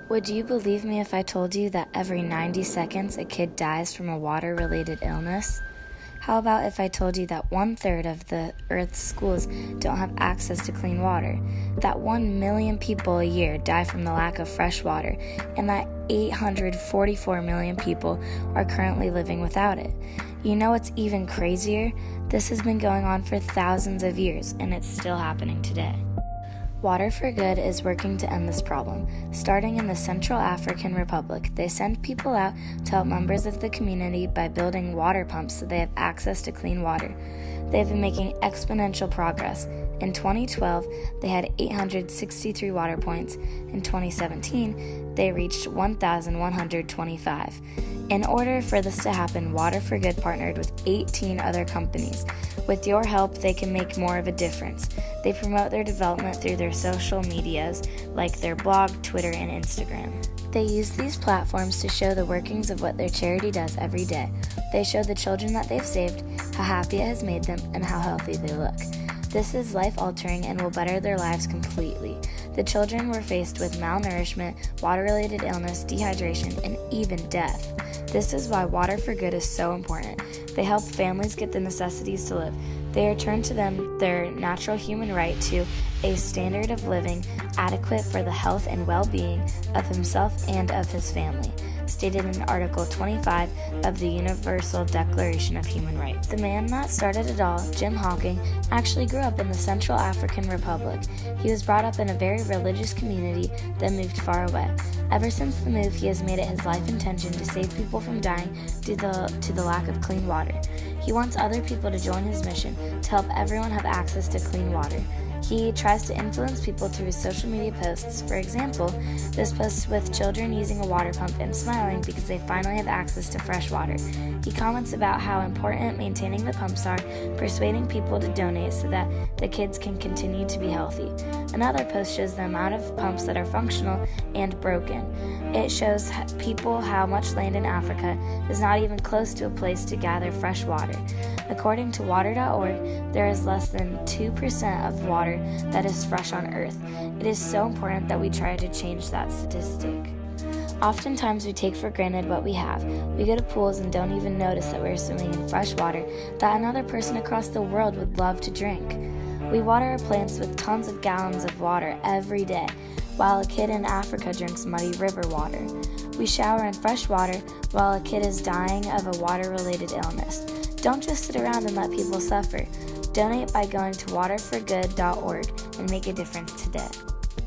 Would you believe me if I told you that every 90 seconds a kid dies from a water-related illness? How about if I told you that 1/3 of the Earth's schools don't have access to clean water, that 1 million people a year die from the lack of fresh water, and that 844 million people are currently living without it? You know what's even crazier? This has been going on for thousands of years, and it's still happening today. Water for Good is working to end this problem. Starting in the Central African Republic, they send people out to help members of the community by building water pumps so they have access to clean water. They've been making exponential progress. In 2012, they had 863 water points. In 2017, they reached 1,125. In order for this to happen, Water for Good partnered with 18 other companies. With your help, they can make more of a difference. They promote their development through their social medias, like their blog, Twitter, and Instagram. They use these platforms to show the workings of what their charity does every day. They show the children that they've saved, how happy it has made them, and how healthy they look. This is life-altering and will better their lives completely. The children were faced with malnourishment, water-related illness, dehydration, and even death. This is why Water for Good is so important. They help families get the necessities to live. They return to them their natural human right to a standard of living adequate for the health and well-being of himself and of his family, stated in Article 25 of the Universal Declaration of Human Rights. The man that started it all, Jim Hawking, actually grew up in the Central African Republic. He was brought up in a very religious community, then moved far away. Ever since the move, he has made it his life intention to save people from dying due to the lack of clean water. He wants other people to join his mission to help everyone have access to clean water. He tries to influence people through his social media posts. For example, this post with children using a water pump and smiling because they finally have access to fresh water. He comments about how important maintaining the pumps are, persuading people to donate so that the kids can continue to be healthy. Another post shows the amount of pumps that are functional and broken. It shows people how much land in Africa is not even close to a place to gather fresh water. According to water.org, there is less than 2% of water that is fresh on Earth. It is so important that we try to change that statistic. Oftentimes we take for granted what we have. We go to pools and don't even notice that we're swimming in fresh water that another person across the world would love to drink. We water our plants with tons of gallons of water every day, while a kid in Africa drinks muddy river water. We shower in fresh water while a kid is dying of a water-related illness. Don't just sit around and let people suffer. Donate by going to waterforgood.org and make a difference today.